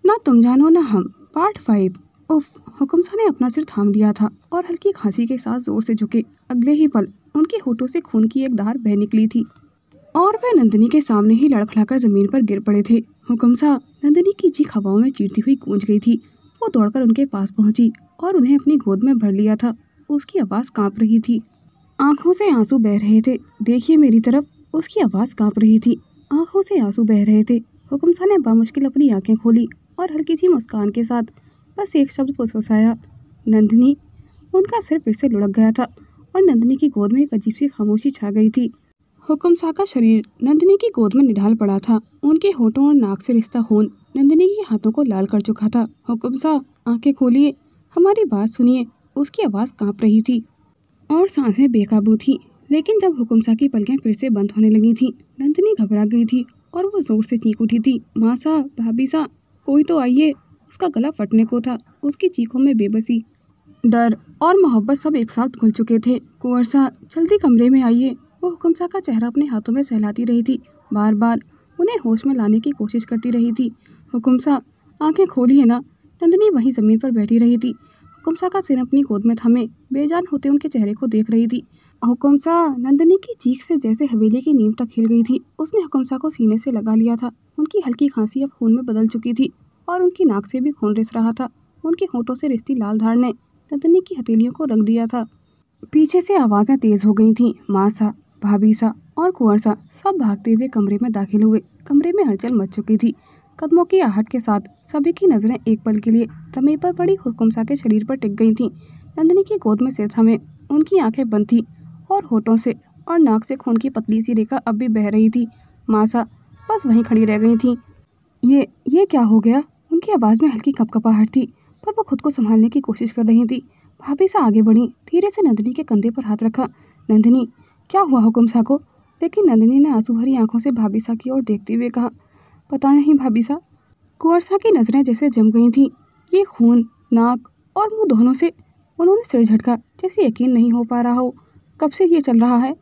ना तुम जानो ना हम, पार्ट 5। उफ, हुकुमसा ने अपना सिर थाम लिया था और हल्की खांसी के साथ जोर से झुके। अगले ही पल उनके होठों से खून की एक धार बह निकली थी और वे नंदिनी के सामने ही लड़खड़ाकर जमीन पर गिर पड़े थे। हुकुमसा, नंदिनी की चीख हवाओं में चीरती हुई गूंज गई थी। वो दौड़कर उनके पास पहुंची और उन्हें अपनी गोद में भर लिया था। उसकी आवाज़ कांप रही थी, आंखों से आंसू बह रहे थे। देखिए मेरी तरफ। उसकी आवाज़ कांप रही थी, आंखों से आंसू बह रहे थे। हुकुमसा ने बामुश्किल अपनी आंखें खोली और हल्की सी मुस्कान के साथ बस एक शब्द फुसफुसाया, नंदिनी। उनका सिर फिर से लुढ़क गया था और नंदिनी की गोद में एक अजीब सी खामोशी छा गई थी। हुकुमसा का शरीर नंदिनी की गोद में निढाल पड़ा था। उनके होठों और नाक से रिश्ता खून नंदिनी के हाथों को लाल कर चुका था। हुकुमसा, आंखें खोलिए, हमारी बात सुनिए। उसकी आवाज़ कांप रही थी और सांसें बेकाबू थी। लेकिन जब हुकुमसा की पलकें फिर से बंद होने लगी थीं, नंदिनी घबरा गई थी और वो जोर से चीख उठी थी, माँ सा, भाभी सा, कोई तो आइए। उसका गला फटने को था। उसकी चीखों में बेबसी, डर और मोहब्बत सब एक साथ घुल चुके थे। कुंवर सा, जल्दी कमरे में आइए। वो हुकुमसा का चेहरा अपने हाथों में सहलाती रही थी, बार बार उन्हें होश में लाने की कोशिश करती रही थी। हुकुमसा, आंखें खोलिए ना। नंदिनी वहीं जमीन पर बैठी रही थी, हुकुमसा का सिर अपनी गोद में थामे बेजान होते उनके चेहरे को देख रही थी। हुकुमसा, नंदिनी की चीख से जैसे हवेली की नींव तक हिल गई थी। उसने हुकुमसा को सीने से लगा लिया था। उनकी हल्की खांसी अब खून में बदल चुकी थी और उनकी नाक से भी खून रिस रहा था। उनके होठों से रिश्ती लाल धार ने नंदिनी की हथेलियों को रंग दिया था। पीछे से आवाज़ें तेज हो गई थीं। माँ सा, भाभी सा और कुंवर सा सब भागते हुए कमरे में दाखिल हुए। कमरे में हलचल मच चुकी थी। कदमों की आहट के साथ सभी की नज़रें एक पल के लिए जमीन पर पड़ी हुकुमसा के शरीर पर टिक गई थीं। नंदिनी की गोद में सिर थमे, उनकी आंखें बंद थीं और होठों से और नाक से खून की पतली सी रेखा अब भी बह रही थी। माँ सा बस वहीं खड़ी रह गई थीं। ये क्या हो गया? उनकी आवाज़ में हल्की कपकपाहट थी, पर वो खुद को संभालने की कोशिश कर रही थी। भाभी सा आगे बढ़ी, धीरे से नंदिनी के कंधे पर हाथ रखा। नंदिनी, क्या हुआ हुकुमसा को? लेकिन नंदिनी ने आंसू भरी आंखों से भाभी सा की ओर देखते हुए कहा, पता नहीं भाभी सा। कुंवर सा की नज़रें जैसे जम गई थीं। ये खून, नाक और मुंह दोनों से। उन्होंने सिर झटका, जैसे यकीन नहीं हो पा रहा हो। कब से ये चल रहा है?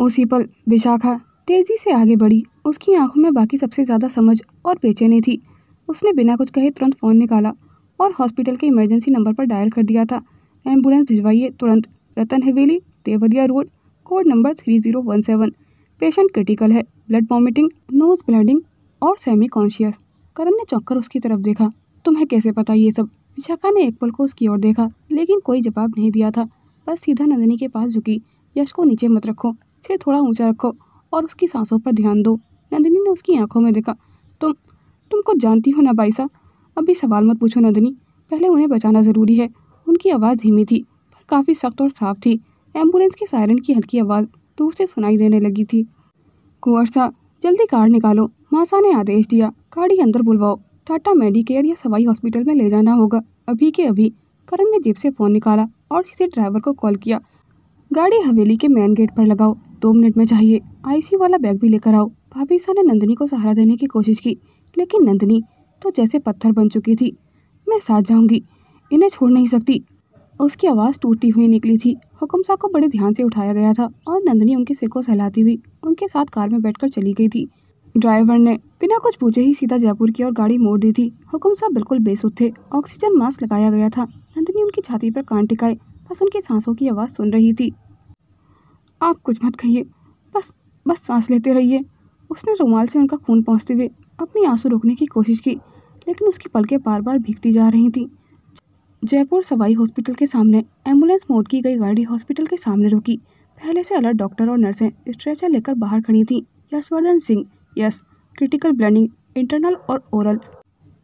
उसी पल विशाखा तेजी से आगे बढ़ी। उसकी आंखों में बाकी सबसे ज़्यादा समझ और बेचैनी थी। उसने बिना कुछ कहे तुरंत फ़ोन निकाला और हॉस्पिटल के इमरजेंसी नंबर पर डायल कर दिया था। एम्बुलेंस भिजवाइए तुरंत, रतन हवेली, Deoria road, code number 3017। Patient critical है, ब्लड वॉमिटिंग, नोज ब्लीडिंग और सेमी कॉन्शियस। करण ने चौंक कर उसकी तरफ देखा। तुम्हें कैसे पता ये सब? विशाखा ने एक पल को उसकी ओर देखा, लेकिन कोई जवाब नहीं दिया था। बस सीधा नंदिनी के पास झुकी। यश को नीचे मत रखो, सिर थोड़ा ऊंचा रखो और उसकी सांसों पर ध्यान दो। नंदिनी ने उसकी आंखों में देखा। तुम कुछ जानती हो ना बाईसा? अभी सवाल मत पूछो नंदिनी, पहले उन्हें बचाना ज़रूरी है। उनकी आवाज़ धीमी थी पर काफ़ी सख्त और साफ थी। एम्बुलेंस की सायरन की हल्की आवाज़ दूर से सुनाई देने लगी थी। कुंवर सा, जल्दी कार निकालो, मासा ने आदेश दिया। गाड़ी अंदर बुलवाओ, टाटा मेडिकेयर या सवाई हॉस्पिटल में ले जाना होगा, अभी के अभी। करण ने जेब से फ़ोन निकाला और सीधे ड्राइवर को कॉल किया। गाड़ी हवेली के मेन गेट पर लगाओ, 2 मिनट में चाहिए। आईसीयू वाला बैग भी लेकर आओ। भाभी सा ने नंदिनी को सहारा देने की कोशिश की, लेकिन नंदिनी तो जैसे पत्थर बन चुकी थी। मैं साथ जाऊंगी, इन्हें छोड़ नहीं सकती। उसकी आवाज़ टूटती हुई निकली थी। हुकुमसा को बड़े ध्यान से उठाया गया था और नंदिनी उनके सिर को सहलाती हुई उनके साथ कार में बैठकर चली गई थी। ड्राइवर ने बिना कुछ पूछे ही सीधा जयपुर की ओर गाड़ी मोड़ दी थी। हुकुमसा बिल्कुल बेसुध थे। ऑक्सीजन मास्क लगाया गया था। नंदिनी उनकी छाती पर कान टिकाए बस उनकी सांसों की आवाज़ सुन रही थी। आप कुछ मत कहिए, बस बस सांस लेते रहिए। उसने रुमाल से उनका खून पोंछते हुए अपनी आंसू रोकने की कोशिश की, लेकिन उसकी पलकें बार बार भीगती जा रही थीं। जयपुर सवाई हॉस्पिटल के सामने एम्बुलेंस मोड़ की गई गाड़ी हॉस्पिटल के सामने रुकी। पहले से अलर्ट डॉक्टर और नर्सें स्ट्रेचर लेकर बाहर खड़ी थीं। Yashvardhan Singh, yes, critical bleeding, internal और ओरल।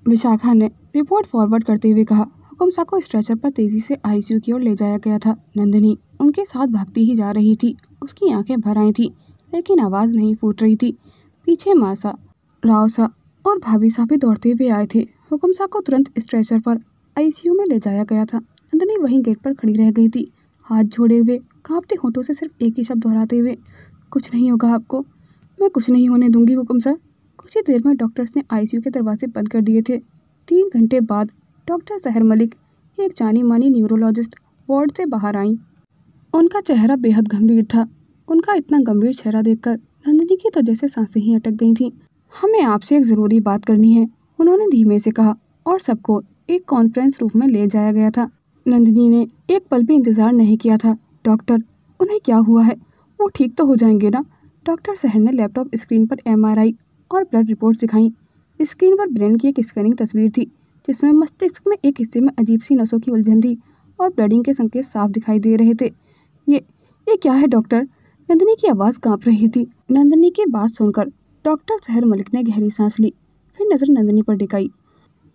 विशाखा ने रिपोर्ट फॉरवर्ड करते हुए कहा। हुकुमसा को स्ट्रेचर पर तेजी से आईसीयू की ओर ले जाया गया था। नंदिनी उनके साथ भागती ही जा रही थी। उसकी आंखें भर आई थीं, लेकिन आवाज़ नहीं फूट रही थी। पीछे मासा, राव सा और भाभी सा भी दौड़ते हुए आए थे। हुकुमसा को तुरंत स्ट्रेचर पर आईसीयू में ले जाया गया था। नंदिनी वहीं गेट पर खड़ी रह गई थी, हाथ जोड़े हुए, कांपते होठों से सिर्फ एक ही शब्द दोहराते हुए, कुछ नहीं होगा आपको, मैं कुछ नहीं होने दूंगी हुकुमसा। कुछ ही देर में डॉक्टर्स ने आईसीयू के दरवाजे बंद कर दिए थे। 3 घंटे बाद डॉक्टर सहर मलिक, एक जानी मानी न्यूरोलॉजिस्ट, वार्ड से बाहर आईं। उनका चेहरा बेहद गंभीर था। उनका इतना गंभीर चेहरा देखकर नंदिनी की तो जैसे सांसें ही अटक गई थीं। हमें आपसे एक ज़रूरी बात करनी है, उन्होंने धीमे से कहा और सबको एक कॉन्फ्रेंस रूम में ले जाया गया था। नंदिनी ने एक पल भी इंतजार नहीं किया था। डॉक्टर, उन्हें क्या हुआ है? वो ठीक तो हो जाएंगे ना? डॉक्टर सहर ने लैपटॉप स्क्रीन पर MRI और ब्लड रिपोर्ट्स दिखाई। स्क्रीन पर ब्रेन की एक स्कैनिंग तस्वीर थी जिसमें मस्तिष्क में एक हिस्से में अजीब सी नसों की उलझन थी और ब्लडिंग के संकेत साफ दिखाई दे रहे थे। ये क्या है डॉक्टर? नंदिनी की आवाज़ कांप रही थी। नंदिनी की बात सुनकर डॉक्टर सहर मलिक ने गहरी सांस ली, फिर नज़र नंदिनी पर टिकाई।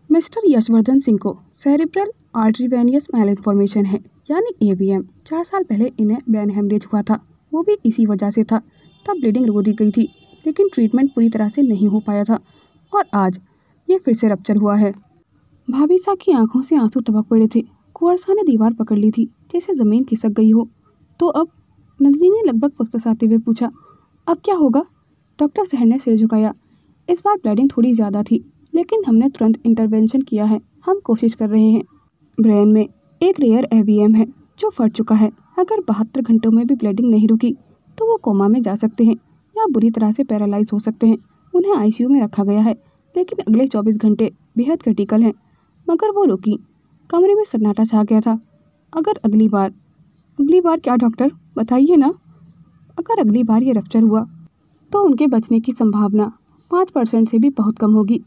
मिस्टर यशवर्धन सिंह को सेरिब्रल आर्टरी वेनियस मैल इन्फॉर्मेशन है, यानी AVM। 4 साल पहले इन्हें ब्रेन हेमरेज हुआ था, वो भी इसी वजह से था। तब ब्लीडिंग रोक दी गई थी, लेकिन ट्रीटमेंट पूरी तरह से नहीं हो पाया था और आज ये फिर से रप्चर हुआ है। भाभी सा की आंखों से आंसू टपक पड़े थे। कुंवर सा ने दीवार पकड़ ली थी, जैसे ज़मीन खिसक गई हो। तो अब? नंदिनी ने लगभग फुसफुसाते हुए पूछा। अब क्या होगा? डॉक्टर सहर ने सिर झुकाया। इस बार ब्लीडिंग थोड़ी ज़्यादा थी, लेकिन हमने तुरंत इंटरवेंशन किया है। हम कोशिश कर रहे हैं। ब्रेन में एक रेयर AVM है जो फट चुका है। अगर 72 घंटों में भी ब्लीडिंग नहीं रुकी तो वो कोमा में जा सकते हैं या बुरी तरह से पैरालाइज हो सकते हैं। उन्हें ICU में रखा गया है, लेकिन अगले 24 घंटे बेहद क्रिटिकल हैं। मगर वो रुकी। कमरे में सन्नाटा छा गया था। अगर अगली बार क्या डॉक्टर, बताइए ना? अगर अगली बार ये रप्चर हुआ तो उनके बचने की संभावना 5% से भी बहुत कम होगी।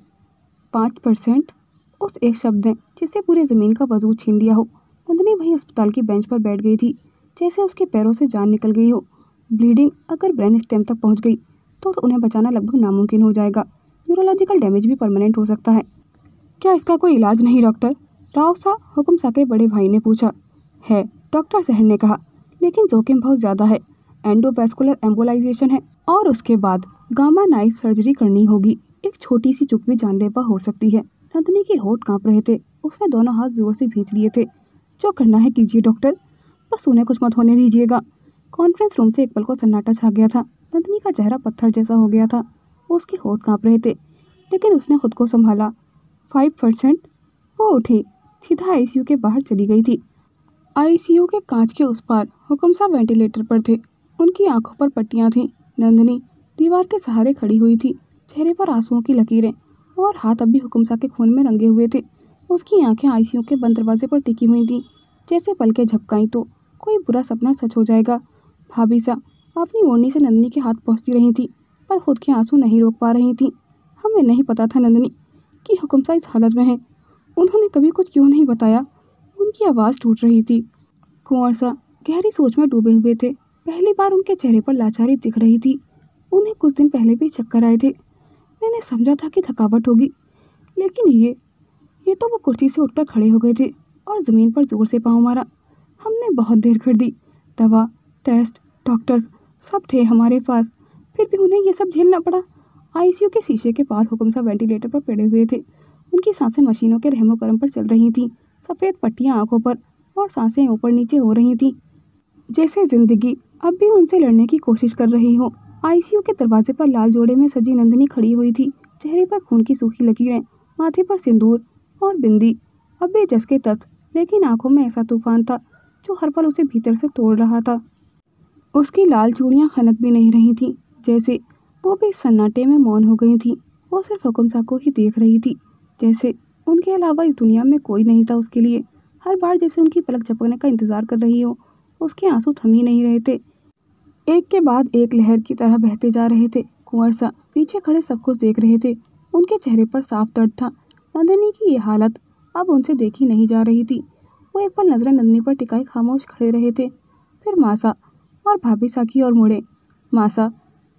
5%? उस एक शब्द ने जिससे पूरे ज़मीन का वजूद छीन लिया हो। नंदिनी वहीं अस्पताल की बेंच पर बैठ गई थी, जैसे उसके पैरों से जान निकल गई हो। ब्लीडिंग अगर ब्रेन स्टेम तक पहुंच गई तो उन्हें बचाना लगभग नामुमकिन हो जाएगा। न्यूरोलॉजिकल डैमेज भी परमानेंट हो सकता है। क्या इसका कोई इलाज नहीं डॉक्टर? राव सा हुक्म सा के बड़े भाई ने पूछा। है, डॉक्टर सहर ने कहा, लेकिन जोखिम बहुत ज़्यादा है। एंडोवैस्कुलर एम्बोलाइजेशन है और उसके बाद गामा नाइफ सर्जरी करनी होगी। एक छोटी सी चूक भी जानलेवा हो सकती है। नंदिनी के होंठ कांप रहे थे। उसने दोनों हाथ जोर से भींच लिए थे। जो करना है कीजिए डॉक्टर, बस उन्हें कुछ मत होने दीजिएगा। कॉन्फ्रेंस रूम से एक पल को सन्नाटा छा गया था। नंदिनी का चेहरा पत्थर जैसा हो गया था। उसके होंठ कांप रहे थे, लेकिन उसने खुद को संभाला। 5%? वो उठी, सीधा ICU के बाहर चली गई थी। ICU के कांच के उस पार हुक्म साहब वेंटिलेटर पर थे। उनकी आंखों पर पट्टियां थीं। नंदिनी दीवार के सहारे खड़ी हुई थी, चेहरे पर आंसुओं की लकीरें और हाथ अभी हुक्म साहब के खून में रंगे हुए थे। उसकी आंखें ICU के बंद दरवाजे पर टिकी हुई थीं, जैसे पलकें झपकाई तो कोई बुरा सपना सच हो जाएगा। भाभी सा अपनी ओढ़नी से नंदिनी के हाथ पहुँचती रही थी, पर खुद के आंसू नहीं रोक पा रही थी। हमें नहीं पता था नंदिनी कि हुक्म साहब इस हालत में हैं। उन्होंने कभी कुछ क्यों नहीं बताया? उनकी आवाज़ टूट रही थी। कुंवर सा गहरी सोच में डूबे हुए थे। पहली बार उनके चेहरे पर लाचारी दिख रही थी। उन्हें कुछ दिन पहले भी चक्कर आए थे। मैंने समझा था कि थकावट होगी, लेकिन ये तो वो कुर्सी से उठकर खड़े हो गए थे और ज़मीन पर जोर से पाँव मारा। हमने बहुत देर कर दी। दवा, टेस्ट, डॉक्टर्स सब थे हमारे पास, फिर भी उन्हें ये सब झेलना पड़ा। ICU के शीशे के पार हुक्म साहब वेंटिलेटर पर पड़े हुए थे। उनकी सांसें मशीनों के रहमो करम पर चल रही थीं। सफ़ेद पट्टियां आंखों पर और सांसें ऊपर नीचे हो रही थीं, जैसे जिंदगी अब भी उनसे लड़ने की कोशिश कर रही हो। ICU के दरवाजे पर लाल जोड़े में सजी नंदिनी खड़ी हुई थी, चेहरे पर खून की सूखी लकीरें, माथे पर सिंदूर और बिंदी अब भी जस के तस, लेकिन आंखों में ऐसा तूफान था जो हर पल उसे भीतर से तोड़ रहा था। उसकी लाल चूड़ियाँ खनक भी नहीं रही थीं, जैसे वो भी सन्नाटे में मौन हो गई थी। वो सिर्फ हुक्म साहब को ही देख रही थी, जैसे उनके अलावा इस दुनिया में कोई नहीं था उसके लिए। हर बार जैसे उनकी पलक झपकने का इंतजार कर रही हो। उसके आंसू थम ही नहीं रहे थे, एक के बाद एक लहर की तरह बहते जा रहे थे। कुंवर सा पीछे खड़े सब कुछ देख रहे थे। उनके चेहरे पर साफ दर्द था। नंदिनी की ये हालत अब उनसे देखी नहीं जा रही थी। वो एक पल नजरें नंदिनी पर टिकाए खामोश खड़े रहे थे, फिर मासा और भाभी सा की ओर मुड़े। मासा,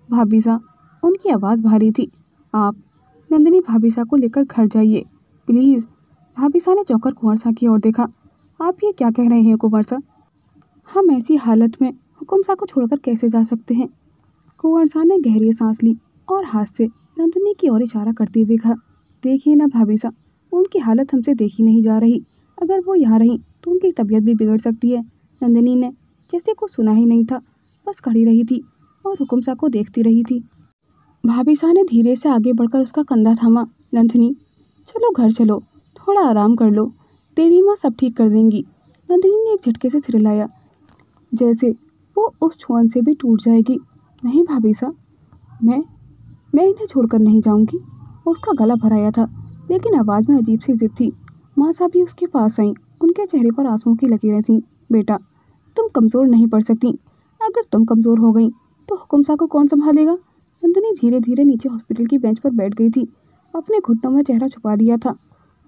भाभी सा, उनकी आवाज़ भारी थी। आप नंदिनी भाभी सा को लेकर घर जाइए प्लीज़। भाभी सा ने चौंकर कुंवर सा की ओर देखा। आप ये क्या कह रहे हैं कुंवर सा? हम ऐसी हालत में हुक्म सा को छोड़कर कैसे जा सकते हैं? कुंवर सा ने गहरी सांस ली और हाथ से नंदिनी की ओर इशारा करते हुए कहा, देखिए ना भाभी सा, उनकी हालत हमसे देखी नहीं जा रही। अगर वो यहाँ रहीं तो उनकी तबीयत भी बिगड़ सकती है। नंदिनी ने जैसे कुछ सुना ही नहीं था, बस खड़ी रही थी और हुक्म सा को देखती रही थी। भाभी सा ने धीरे से आगे बढ़कर उसका कंधा थामा। नंदिनी, चलो घर चलो, थोड़ा आराम कर लो, देवी माँ सब ठीक कर देंगी। नंदिनी ने एक झटके से सिर हिलाया, जैसे वो उस छुअन से भी टूट जाएगी। नहीं भाभी सा, मैं इन्हें छोड़कर नहीं जाऊंगी। उसका गला भराया था, लेकिन आवाज़ में अजीब सी जिद थी। मासा भी उसके पास आई। उनके चेहरे पर आंसुओं की लकीरें थीं। बेटा, तुम कमज़ोर नहीं पड़ सकती। अगर तुम कमज़ोर हो गई तो हुकुमसा को कौन संभालेगा? नंदिनी धीरे धीरे नीचे हॉस्पिटल की बेंच पर बैठ गई थी। अपने घुटनों में चेहरा छुपा लिया था।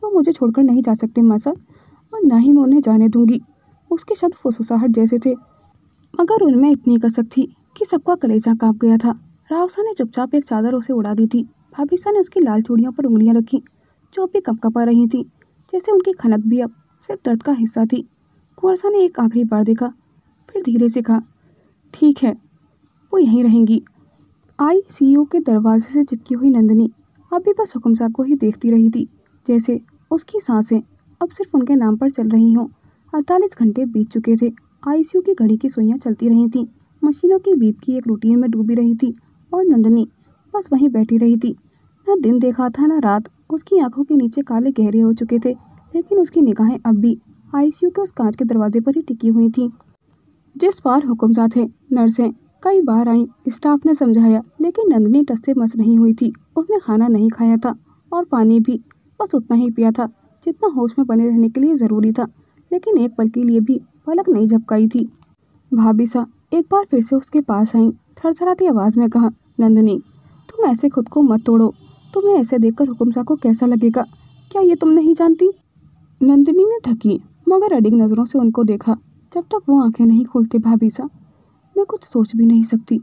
वो मुझे छोड़कर नहीं जा सकते मासा, और ना ही मैं उन्हें जाने दूंगी। उसके शब्द फुसफुसाहट जैसे थे, मगर उनमें इतनी कसक थी कि सबका कलेजा कांप गया था। रावसा ने चुपचाप एक चादर उसे उड़ा दी थी। भाभीसा ने उसकी लाल चूड़ियों पर उंगलियां रखी, जो भी कपकपा रही थी, जैसे उनकी खनक भी अब सिर्फ दर्द का हिस्सा थी। कुंवरसा ने एक आखिरी बार देखा, फिर धीरे से कहा, ठीक है, वो यहीं रहेंगी। आईसीयू के दरवाजे से चिपकी हुई नंदिनी अब भी बस हुकुमसा को ही देखती रही थी, जैसे उसकी सांसें अब सिर्फ उनके नाम पर चल रही हों। 48 घंटे बीत चुके थे। आईसीयू की घड़ी की सुइयां चलती रही थीं। मशीनों की बीप की एक रूटीन में डूबी रही थी और नंदिनी बस वहीं बैठी रही थी। न दिन देखा था न रात। उसकी आंखों के नीचे काले गहरे हो चुके थे, लेकिन उसकी निगाहें अब भी आईसीयू के उस कांच के दरवाजे पर ही टिकी हुई थीं। जिस पार हुकुमसा थे। नर्सें कई बार आईं, स्टाफ ने समझाया, लेकिन नंदिनी टस से मस नहीं हुई थी। उसने खाना नहीं खाया था और पानी भी बस उतना ही पिया था जितना होश में बने रहने के लिए ज़रूरी था, लेकिन एक पल के लिए भी पलक नहीं झपकाई थी। भाभीसा एक बार फिर से उसके पास आई। थरथराती आवाज़ में कहा, नंदिनी, तुम ऐसे खुद को मत तोड़ो। तुम्हें ऐसे देखकर हुकुमसा को कैसा लगेगा, क्या ये तुम नहीं जानती? नंदिनी ने थकी मगर अडिग नज़रों से उनको देखा। जब तक वो आंखें नहीं खोलते भाभीसा, मैं कुछ सोच भी नहीं सकती।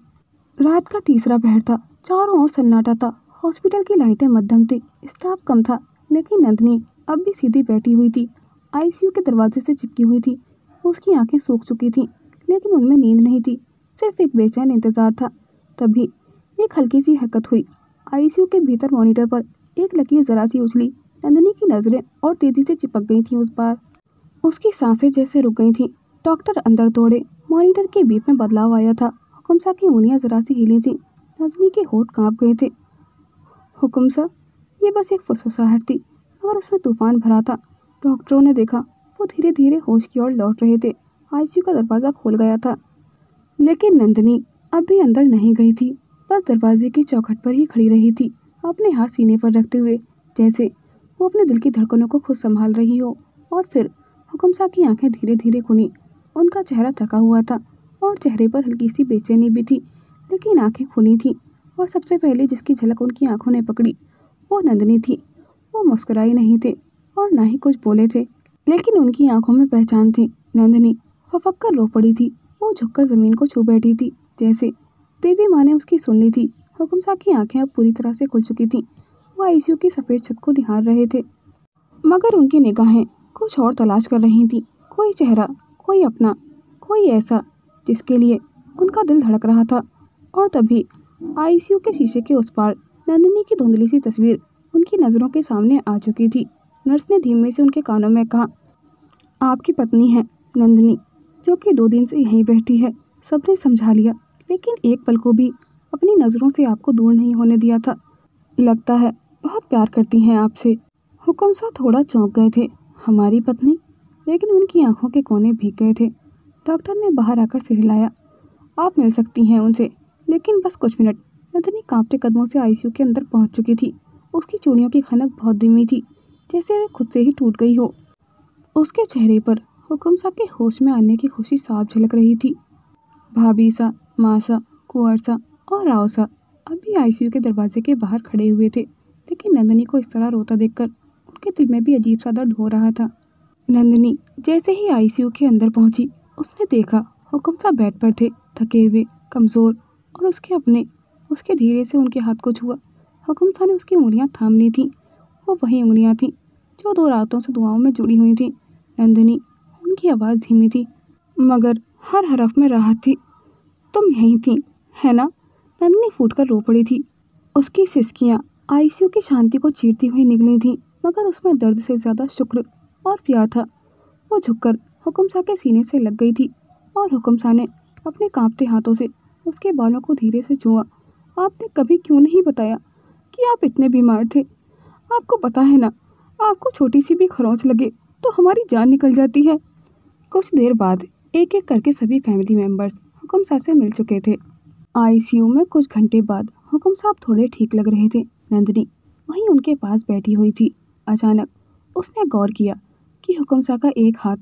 रात का तीसरा पहर था। चारों ओर सन्नाटा था। हॉस्पिटल की लाइटें मध्यम थी, स्टाफ कम था, लेकिन नंदिनी अब भी सीधी बैठी हुई थी। आईसीयू के दरवाजे से चिपकी हुई थी। उसकी आंखें सूख चुकी थीं, लेकिन उनमें नींद नहीं थी, सिर्फ एक बेचैन इंतजार था। तभी एक हल्की सी हरकत हुई। आईसीयू के भीतर मॉनिटर पर एक लकीर जरा सी उछली। नंदिनी की नज़रें और तेजी से चिपक गई थीं उस पार। उसकी सांसें जैसे रुक गई थीं। डॉक्टर अंदर दौड़े। मॉनिटर के बीप में बदलाव आया था। हुकुमसा की उंगलियां जरा सी हिली थीं। नंदिनी के होंठ कांप गए थे। हुकुमसा, ये बस एक फुसफुसाहट थी, मगर उसमें तूफान भरा था। डॉक्टरों ने देखा, वो धीरे धीरे होश की ओर लौट रहे थे। आईसीयू का दरवाज़ा खुल गया था, लेकिन नंदिनी अब भी अंदर नहीं गई थी, बस दरवाजे की चौखट पर ही खड़ी रही थी, अपने हाथ सीने पर रखते हुए, जैसे वो अपने दिल की धड़कनों को खुद संभाल रही हो। और फिर हुकुमसा की आंखें धीरे धीरे खुली। उनका चेहरा थका हुआ था और चेहरे पर हल्की सी बेचैनी भी थी, लेकिन आंखें खुली थीं। और सबसे पहले जिसकी झलक उनकी आंखों ने पकड़ी, वो नंदिनी थी। वो मुस्कुराई नहीं थे और ना ही कुछ बोले थे, लेकिन उनकी आंखों में पहचान थी। नंदिनी फफक कर रो पड़ी थी। वो झुककर ज़मीन को छू बैठी थी, जैसे देवी माँ ने उसकी सुन ली थी। हुकुमसा की आंखें अब पूरी तरह से खुल चुकी थीं। वो आईसीयू की सफ़ेद छत को निहार रहे थे, मगर उनकी निगाहें कुछ और तलाश कर रही थीं। कोई चेहरा, कोई अपना, कोई ऐसा जिसके लिए उनका दिल धड़क रहा था। और तभी आईसीयू के शीशे के उस पार नंदिनी की धुंधली सी तस्वीर उनकी नज़रों के सामने आ चुकी थी। नर्स ने धीमे से उनके कानों में कहा, आपकी पत्नी है नंदिनी, जो कि 2 दिन से यहीं बैठी है। सबने समझा लिया, लेकिन एक पल को भी अपनी नज़रों से आपको दूर नहीं होने दिया था। लगता है बहुत प्यार करती हैं आपसे। हुकुमसा थोड़ा चौंक गए थे। हमारी पत्नी? लेकिन उनकी आंखों के कोने भीग गए थे। डॉक्टर ने बाहर आकर सिर हिलाया, आप मिल सकती हैं उनसे, लेकिन बस कुछ मिनट। नंदिनी कांपते कदमों से आईसीयू के अंदर पहुंच चुकी थी। उसकी चूड़ियों की खनक बहुत धीमी थी, जैसे वे खुद से ही टूट गई हो। उसके चेहरे पर हुकुमसा के होश में आने की खुशी साफ झलक रही थी। भाभीसा, मासा, कुंवरसा और रावसा अभी आईसीयू के दरवाजे के बाहर खड़े हुए थे, लेकिन नंदिनी को इस तरह रोता देखकर उनके दिल में भी अजीब सा दर्द हो रहा था। नंदिनी जैसे ही आईसीयू के अंदर पहुंची, उसने देखा हुकुमसा बेड पर थे, थके हुए, कमज़ोर, और उसके धीरे से उनके हाथ को छुआ। हुकुमसा ने उसकी उंगलियां थाम ली थीं। वो वही उंगलियां थीं जो 2 रातों से दुआओं में जुड़ी हुई थीं। नंदिनी, उनकी आवाज़ धीमी थी, मगर हर हरफ में राहत थी। तुम यहीं थी, है ना? नंदिनी फूटकर रो पड़ी थी। उसकी सिसकियाँ आईसीयू की शांति को चीरती हुई निकली थीं, मगर उसमें दर्द से ज़्यादा शुक्र और प्यार था। वो झुककर हुकुमसा के सीने से लग गई थी और हुकुमसा ने अपने कांपते हाथों से उसके बालों को धीरे से छुआ। आपने कभी क्यों नहीं बताया कि आप इतने बीमार थे? आपको पता है ना, आपको छोटी सी भी खरोंच लगे तो हमारी जान निकल जाती है। कुछ देर बाद एक एक करके सभी फैमिली मेम्बर्स हुकुमसा से मिल चुके थे। आईसीयू में कुछ घंटे बाद हुकुमसा अब थोड़े ठीक लग रहे थे। नंदिनी वहीं उनके पास बैठी हुई थी, अचानक उसने गौर किया कि हुकम सा का एक हाथ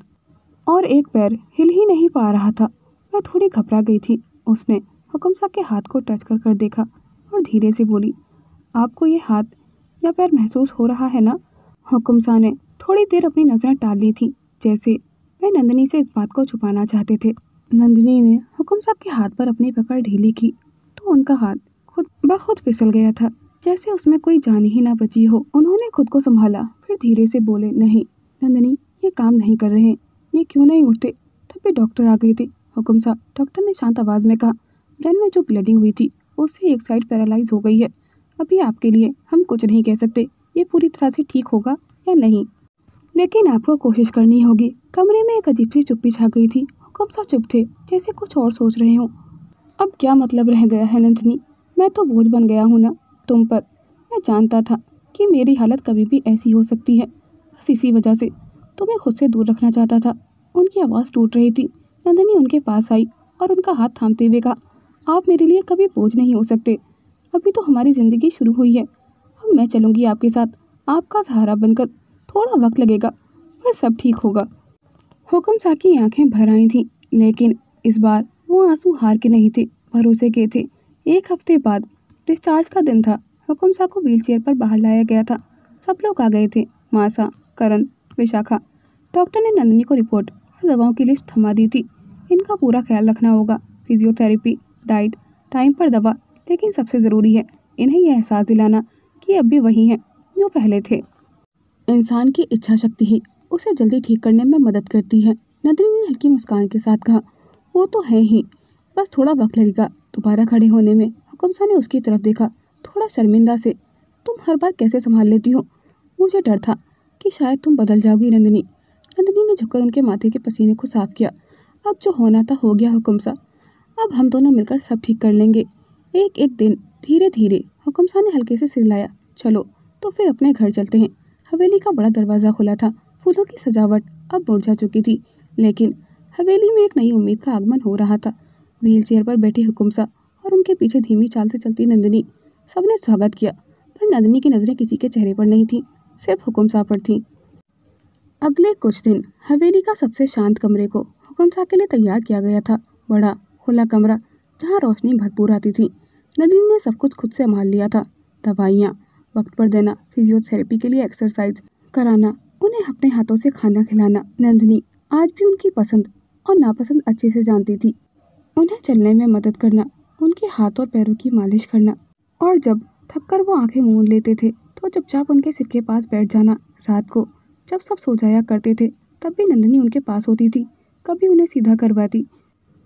और एक पैर हिल ही नहीं पा रहा था। मैं थोड़ी घबरा गई थी। उसने हुकम सा के हाथ को टच कर देखा और धीरे से बोली, आपको ये हाथ या पैर महसूस हो रहा है ना? हुकम सा ने थोड़ी देर अपनी नज़रें टाल ली थी, जैसे वे नंदिनी से इस बात को छुपाना चाहते थे। नंदिनी ने हुकम सा के हाथ पर अपनी पकड़ ढीली की तो उनका हाथ खुद ब खुद फिसल गया था, जैसे उसमें कोई जान ही ना बची हो। उन्होंने खुद को संभाला, फिर धीरे से बोले, नहीं नंदिनी, ये काम नहीं कर रहे, ये क्यों नहीं उठते? तभी डॉक्टर आ गए थे। हुकम सा, डॉक्टर ने शांत आवाज़ में कहा, ब्रेन में जो ब्लीडिंग हुई थी उससे एक साइड पैरालाइज हो गई है। अभी आपके लिए हम कुछ नहीं कह सकते ये पूरी तरह से ठीक होगा या नहीं, लेकिन आपको कोशिश करनी होगी। कमरे में एक अजीब सी चुप्पी छा गई थी। हुकम सा चुप थे, जैसे कुछ और सोच रहे हों। अब क्या मतलब रह गया है नंदिनी? मैं तो बोझ बन गया हूँ ना तुम पर। मैं जानता था कि मेरी हालत कभी भी ऐसी हो सकती है, बस इसी वजह से तुम्हें खुद से दूर रखना चाहता था। उनकी आवाज़ टूट रही थी। नंदिनी उनके पास आई और उनका हाथ थामते हुए कहा, आप मेरे लिए कभी बोझ नहीं हो सकते। अभी तो हमारी ज़िंदगी शुरू हुई है। अब मैं चलूँगी आपके साथ, आपका सहारा बनकर। थोड़ा वक्त लगेगा पर सब ठीक होगा। हुकम सा की आंखें भर आई थीं, लेकिन इस बार वो आंसू हार के नहीं थे, भरोसे के थे। एक हफ्ते बाद डिस्चार्ज का दिन था। हुकम सा को व्हीलचेयर पर बाहर लाया गया था। सब लोग आ गए थे, मासा, करण, विशाखा। डॉक्टर ने नंदिनी को रिपोर्ट और दवाओं की लिस्ट थमा दी थी। इनका पूरा ख्याल रखना होगा, फिजियोथेरेपी, डाइट, टाइम पर दवा, लेकिन सबसे ज़रूरी है इन्हें यह एहसास दिलाना कि अब भी वही हैं जो पहले थे। इंसान की इच्छा शक्ति ही उसे जल्दी ठीक करने में मदद करती है। नंदिनी ने हल्की मुस्कान के साथ कहा, वो तो है ही, बस थोड़ा वक्त लगेगा दोबारा खड़े होने में। हुकम सा ने उसकी तरफ देखा, थोड़ा शर्मिंदा से। तुम हर बार कैसे संभाल लेती हो? मुझे डर था कि शायद तुम बदल जाओगी नंदिनी। नंदिनी ने झुककर उनके माथे के पसीने को साफ किया। अब जो होना था हो गया हुकम सा, अब हम दोनों मिलकर सब ठीक कर लेंगे, एक एक दिन, धीरे धीरे। हुकम सा ने हल्के से सिर हिलाया। चलो तो फिर अपने घर चलते हैं। हवेली का बड़ा दरवाज़ा खुला था। फूलों की सजावट अब मुरझा चुकी थी, लेकिन हवेली में एक नई उम्मीद का आगमन हो रहा था। व्हीलचेयर पर बैठे हुकम सा और उनके पीछे धीमी चाल से चलती नंदिनी। सबने स्वागत किया, पर नंदिनी की नज़रें किसी के चेहरे पर नहीं थीं, सिर्फ हुकम सा पर थीं। अगले कुछ दिन हवेली का सबसे शांत कमरे को हुकम सा के लिए तैयार किया गया था। बड़ा खुला कमरा जहाँ रोशनी भरपूर आती थी। नंदिनी ने सब कुछ खुद से संभाल लिया था। दवाइयाँ वक्त पर देना, फिजियोथेरेपी के लिए एक्सरसाइज कराना, उन्हें अपने हाथों से खाना खिलाना। नंदिनी आज भी उनकी पसंद और नापसंद अच्छे से जानती थी। उन्हें चलने में मदद करना, उनके हाथ और पैरों की मालिश करना, और जब थककर वो आंखें मूंद लेते थे तो चुपचाप उनके सिर के पास बैठ जाना। रात को जब सब सो जाया करते थे तब भी नंदिनी उनके पास होती थी। कभी उन्हें सीधा करवाती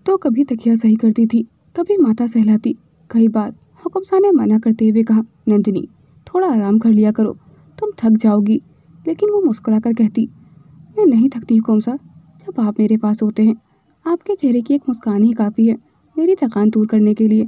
तो कभी तकिया सही करती थी, कभी माथा सहलाती। कई बार हुकम सा ने मना करते हुए कहा, नंदिनी थोड़ा आराम कर लिया करो, तुम थक जाओगी। लेकिन वो मुस्कुराकर कहती, मैं नहीं थकती हुकम सा, जब आप मेरे पास होते हैं आपके चेहरे की एक मुस्कान ही काफ़ी है मेरी थकान दूर करने के लिए।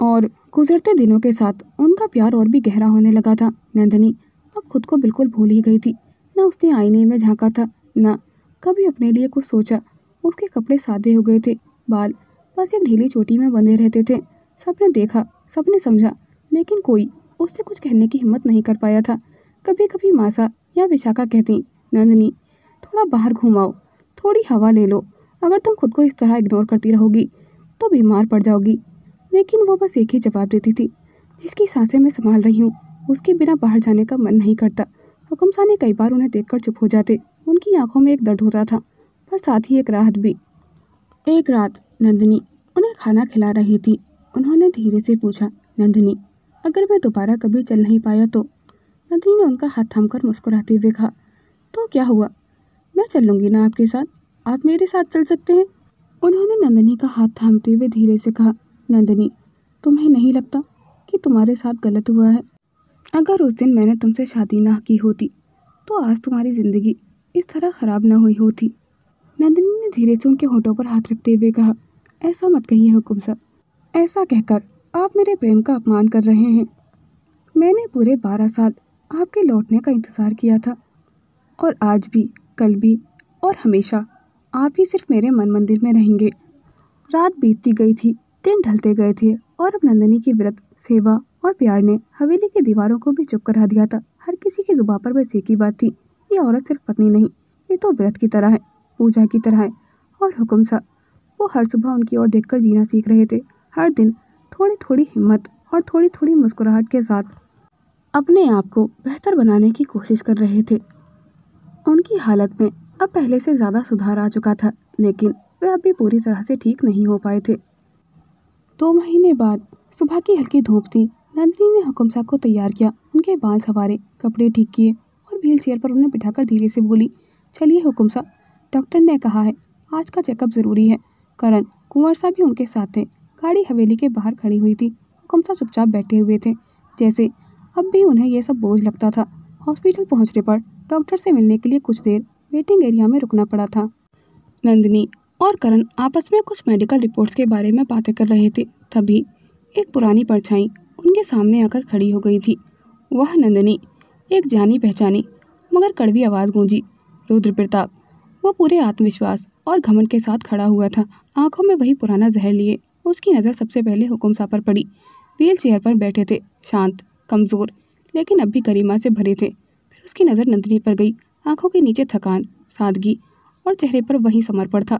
और गुजरते दिनों के साथ उनका प्यार और भी गहरा होने लगा था। नंदिनी अब खुद को बिल्कुल भूल ही गई थी। न उसने आईने में झांका था, न कभी अपने लिए कुछ सोचा। उसके कपड़े सादे हो गए थे, बाल बस एक ढीली चोटी में बंधे रहते थे। सबने देखा, सबने समझा, लेकिन कोई उससे कुछ कहने की हिम्मत नहीं कर पाया था। कभी कभी मासा या विशाखा कहती, नंदिनी थोड़ा बाहर घुमाओ, थोड़ी हवा ले लो, अगर तुम खुद को इस तरह इग्नोर करती रहोगी तो बीमार पड़ जाओगी। लेकिन वो बस एक ही जवाब देती थी, जिसकी सांसें मैं संभाल रही हूँ उसके बिना बाहर जाने का मन नहीं करता। हुकम सा ने कई बार उन्हें देखकर चुप हो जाते। उनकी आंखों में एक दर्द होता था, पर साथ ही एक राहत भी। एक रात नंदिनी उन्हें खाना खिला रही थी। उन्होंने धीरे से पूछा, नंदिनी अगर मैं दोबारा कभी चल नहीं पाया तो? नंदिनी ने उनका हाथ थामकर मुस्कुराते हुए कहा, तो क्या हुआ, मैं चल लूँगी ना आपके साथ, आप मेरे साथ चल सकते हैं। उन्होंने नंदिनी का हाथ थामते हुए धीरे से कहा, नंदिनी तुम्हें नहीं लगता कि तुम्हारे साथ गलत हुआ है? अगर उस दिन मैंने तुमसे शादी ना की होती तो आज तुम्हारी ज़िंदगी इस तरह ख़राब ना हुई होती। नंदिनी ने धीरे से उनके होठों पर हाथ रखते हुए कहा, ऐसा मत कहिए हुकुम सा, ऐसा कहकर आप मेरे प्रेम का अपमान कर रहे हैं। मैंने पूरे 12 साल आपके लौटने का इंतज़ार किया था, और आज भी, कल भी और हमेशा आप ही सिर्फ मेरे मन मंदिर में रहेंगे। रात बीतती गई थी, दिन ढलते गए थे, और अब नंदिनी की व्रत, सेवा और प्यार ने हवेली की दीवारों को भी चुप करा दिया था। हर किसी की जुबान पर बस एक ही बात थी, ये औरत सिर्फ पत्नी नहीं, ये तो व्रत की तरह है, पूजा की तरह है। और हुक्म सा वो हर सुबह उनकी ओर देखकर जीना सीख रहे थे। हर दिन थोड़ी थोड़ी हिम्मत और थोड़ी थोड़ी मुस्कुराहट के साथ अपने आप को बेहतर बनाने की कोशिश कर रहे थे। उनकी हालत में अब पहले से ज़्यादा सुधार आ चुका था, लेकिन वे अब भी पूरी तरह से ठीक नहीं हो पाए थे। 2 महीने बाद सुबह की हल्की धूप थी। नंदिनी ने हुक्म साहब को तैयार किया, उनके बाल संवारे, कपड़े ठीक किए और व्हील चेयर पर उन्हें बिठाकर धीरे से बोली, चलिए हुक्म साहब, डॉक्टर ने कहा है आज का चेकअप ज़रूरी है। करण, कुंवर साहब भी उनके साथ थे। गाड़ी हवेली के बाहर खड़ी हुई थी। हुक्म साहब चुपचाप बैठे हुए थे, जैसे अब भी उन्हें यह सब बोझ लगता था। हॉस्पिटल पहुंचने पर डॉक्टर से मिलने के लिए कुछ देर वेटिंग एरिया में रुकना पड़ा था। नंदिनी और करण आपस में कुछ मेडिकल रिपोर्ट्स के बारे में बातें कर रहे थे। तभी एक पुरानी परछाई उनके सामने आकर खड़ी हो गई थी। वह नंदिनी, एक जानी पहचानी मगर कड़वी आवाज़ गूंजी, रुद्र प्रताप। वो पूरे आत्मविश्वास और घमंड के साथ खड़ा हुआ था, आंखों में वही पुराना जहर लिए। उसकी नज़र सबसे पहले हुक्म साहब पर पड़ी। व्हील चेयर पर बैठे थे, शांत, कमज़ोर, लेकिन अब भी गरिमा से भरे थे। फिर उसकी नज़र नंदिनी पर गई। आंखों के नीचे थकान, सादगी और चेहरे पर वही समर्पण था।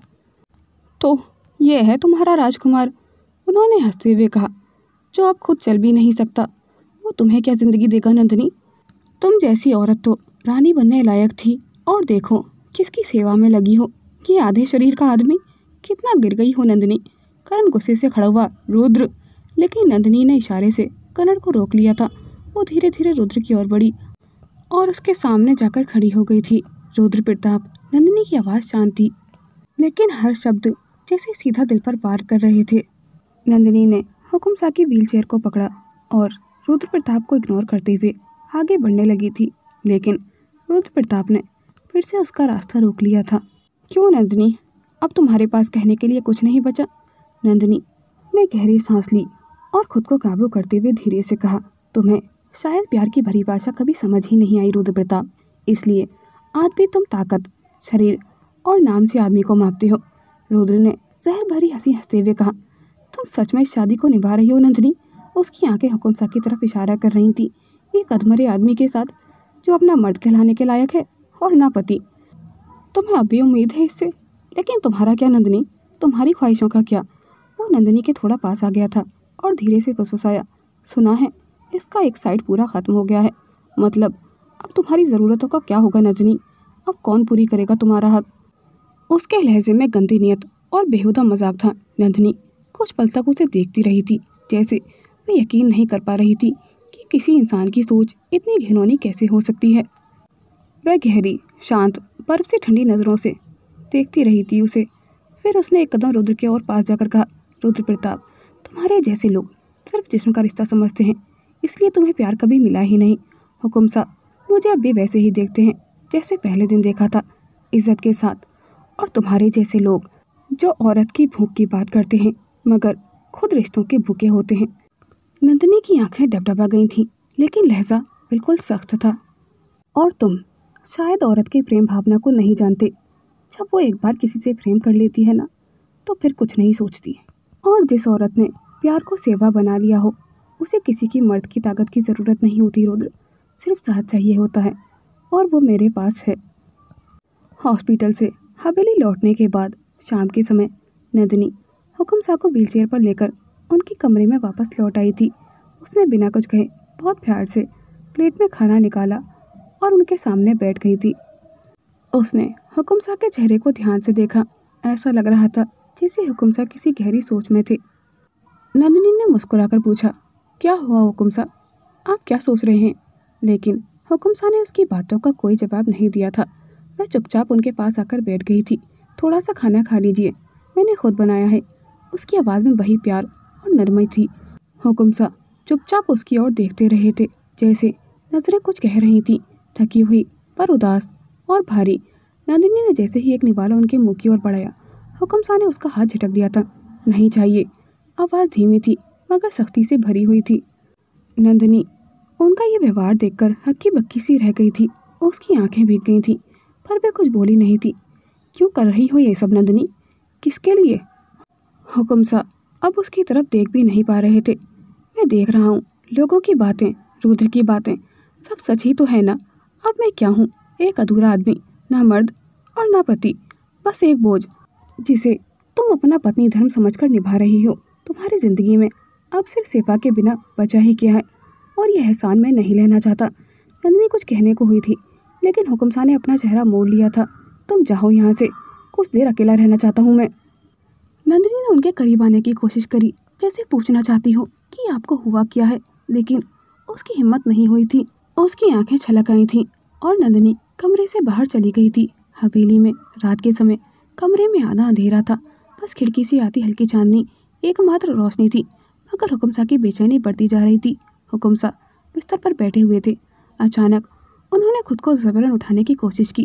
तो ये है तुम्हारा राजकुमार, उन्होंने हंसते हुए कहा, जो अब खुद चल भी नहीं सकता। वो तुम्हें क्या ज़िंदगी देगा नंदिनी? तुम जैसी औरत तो रानी बनने लायक थी, और देखो किसकी सेवा में लगी हो। ये आधे शरीर का आदमी, कितना गिर गई हो नंदिनी। करण गुस्से से खड़ा हुआ, रुद्र। लेकिन नंदिनी ने इशारे से करण को रोक लिया था। वो धीरे धीरे रुद्र की ओर बढ़ी और उसके सामने जाकर खड़ी हो गई थी। रुद्र प्रताप। नंदिनी की आवाज़ शांत थी, लेकिन हर शब्द जैसे सीधा दिल पर वार कर रहे थे। नंदिनी ने हुक्म साहब की व्हील चेयर को पकड़ा और रुद्र प्रताप को इग्नोर करते हुए आगे बढ़ने लगी थी, लेकिन रुद्र प्रताप ने फिर से उसका रास्ता रोक लिया था। क्यों नंदिनी, अब तुम्हारे पास कहने के लिए कुछ नहीं बचा? नंदिनी ने गहरी सांस ली और खुद को काबू करते हुए धीरे से कहा, तुम्हें शायद प्यार की भरी भाषा कभी समझ ही नहीं आई रुद्र प्रताप, इसलिए आज भी तुम ताकत, शरीर और नाम से आदमी को मापते हो। रुद्र ने जहर भरी हंसी हंसते हुए कहा, तुम सच में इस शादी को निभा रही हो नंदिनी? उसकी आंखें हुक्म साहब की तरफ इशारा कर रही थी, एक अधमरे आदमी के साथ जो अपना मर्द कहलाने के लायक है और ना पति। तुम्हें अब भी उम्मीद है इससे, लेकिन तुम्हारा क्या नंदिनी, तुम्हारी ख्वाहिशों का क्या? वो नंदिनी के थोड़ा पास आ गया था और धीरे से फुसफुसाया, सुना है इसका एक साइड पूरा ख़त्म हो गया है। मतलब अब तुम्हारी ज़रूरतों का क्या होगा नंदिनी? अब कौन पूरी करेगा तुम्हारा हक? उसके लहजे में गंदी नियत और बेहुदा मजाक था। नंदिनी कुछ पल तक उसे देखती रही थी, जैसे वे यकीन नहीं कर पा रही थी कि किसी इंसान की सोच इतनी घिनौनी कैसे हो सकती है। वह गहरी, शांत, बर्फ से ठंडी नज़रों से देखती रही थी उसे। फिर उसने एक कदम रुद्र के और पास जाकर कहा, रुद्र प्रताप, तुम्हारे जैसे लोग सिर्फ जिस्म का रिश्ता समझते हैं, इसलिए तुम्हें प्यार कभी मिला ही नहीं। हुक्म साहब मुझे अब भी वैसे ही देखते हैं जैसे पहले दिन देखा था, इज्जत के साथ। और तुम्हारे जैसे लोग जो औरत की भूख की बात करते हैं मगर खुद रिश्तों के भूखे होते हैं। नंदिनी की आंखें डबडबा गई थीं, लेकिन लहजा बिल्कुल सख्त था। और तुम शायद औरत की प्रेम भावना को नहीं जानते। जब वो एक बार किसी से प्रेम कर लेती है ना, तो फिर कुछ नहीं सोचती। और जिस औरत ने प्यार को सेवा बना लिया हो, उसे किसी की मर्द की ताकत की ज़रूरत नहीं होती रुद्र, सिर्फ साथ चाहिए होता है, और वो मेरे पास है। हॉस्पिटल से हवेली लौटने के बाद शाम के समय नंदिनी हुक्म साहब को व्हीलचेयर पर लेकर उनके कमरे में वापस लौट आई थी। उसने बिना कुछ कहे बहुत प्यार से प्लेट में खाना निकाला और उनके सामने बैठ गई थी। उसने हुक्म साहब के चेहरे को ध्यान से देखा। ऐसा लग रहा था जैसे हुक्म साहब किसी गहरी सोच में थे। नंदिनी ने मुस्कुराकर पूछा, क्या हुआ हुक्म साहब, आप क्या सोच रहे हैं? लेकिन हुक्म साहब ने उसकी बातों का कोई जवाब नहीं दिया था। वह चुपचाप उनके पास आकर बैठ गई थी। थोड़ा सा खाना खा लीजिए, मैंने खुद बनाया है। उसकी आवाज़ में वही प्यार और नरमी थी। हुक्म साहब चुपचाप उसकी ओर देखते रहे थे, जैसे नजरें कुछ कह रही थी, थकी हुई पर उदास और भारी। नंदिनी ने जैसे ही एक निवाला उनके मुंह की ओर बढ़ाया, हुक्म साहब ने उसका हाथ झटक दिया था। नहीं चाहिए। आवाज़ धीमी थी मगर सख्ती से भरी हुई थी। नंदिनी उनका ये व्यवहार देखकर हक्की बक्की सी रह गई थी। उसकी आंखें भीग गई थीं, पर वह कुछ बोली नहीं थी। क्यों कर रही हो ये सब नंदिनी, किसके लिए? हुक्म साहब अब उसकी तरफ देख भी नहीं पा रहे थे। मैं देख रहा हूँ लोगों की बातें, रुद्र की बातें, सब सच ही तो है ना। अब मैं क्या हूँ, एक अधूरा आदमी, ना मर्द और ना पति, बस एक बोझ जिसे तुम अपना पत्नी धर्म समझकर निभा रही हो। तुम्हारी ज़िंदगी में अब सिर्फ सेवा के बिना बचा ही क्या है, और यह एहसान मैं नहीं लेना चाहता। नंदिनी कुछ कहने को हुई थी, लेकिन हुक्म शाह ने अपना चेहरा मोड़ लिया था। तुम जाओ यहाँ से, कुछ देर अकेला रहना चाहता हूँ मैं। नंदिनी ने उनके करीब आने की कोशिश करी, जैसे पूछना चाहती हो कि आपको हुआ क्या है, लेकिन उसकी हिम्मत नहीं हुई थी। उसकी आंखें छलक आई थीं और नंदिनी कमरे से बाहर चली गई थी। हवेली में रात के समय कमरे में आधा अंधेरा था, बस खिड़की से आती हल्की चांदनी एकमात्र रोशनी थी। मगर हुक्म शाह की बेचैनी बढ़ती जा रही थी। हुक्म शाह बिस्तर पर बैठे हुए थे। अचानक उन्होंने खुद को ज़बरन उठाने की कोशिश की।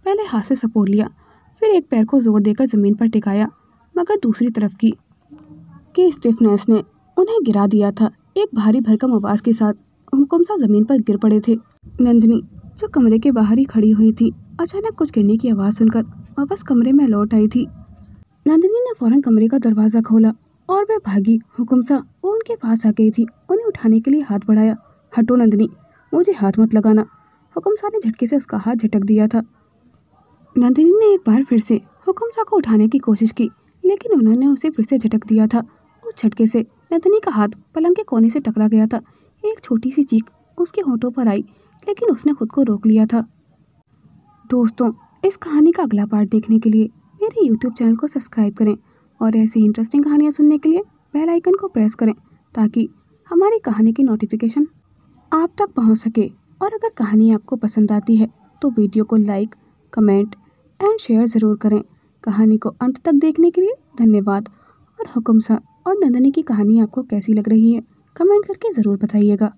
पहले हाथ से सपोर्ट लिया, फिर एक पैर को जोर देकर ज़मीन पर टिकाया, मगर दूसरी तरफ की स्टिफनेस ने उन्हें गिरा दिया था। एक भारी भरकम आवाज़ के साथ हुक्म शाह ज़मीन पर गिर पड़े थे। नंदिनी, जो कमरे के बाहर ही खड़ी हुई थी, अचानक कुछ गिरने की आवाज़ सुनकर वापस कमरे में लौट आई थी। नंदिनी ने फौरन कमरे का दरवाज़ा खोला और वह भागी। हुक्म शाह वो उनके पास आ गई थी, उन्हें उठाने के लिए हाथ बढ़ाया। हटो नंदिनी, मुझे हाथ मत लगाना। हुक्म शाह ने झटके से उसका हाथ झटक दिया था। नंदिनी ने एक बार फिर से हुक्म शाह को उठाने की कोशिश की, लेकिन उन्होंने उसे फिर से झटक दिया था। उस झटके से नंदिनी का हाथ पलंग के कोने से टकरा गया था। एक छोटी सी चीख उसके होठों पर आई, लेकिन उसने खुद को रोक लिया था। दोस्तों, इस कहानी का अगला पार्ट देखने के लिए मेरे YouTube चैनल को सब्सक्राइब करें और ऐसी इंटरेस्टिंग कहानियाँ सुनने के लिए बेल आइकन को प्रेस करें, ताकि हमारी कहानी की नोटिफिकेशन आप तक पहुँच सके। और अगर कहानी आपको पसंद आती है तो वीडियो को लाइक, कमेंट एंड शेयर ज़रूर करें। कहानी को अंत तक देखने के लिए धन्यवाद। और हुक्म शाह और नंदिनी की कहानी आपको कैसी लग रही है, कमेंट करके ज़रूर बताइएगा।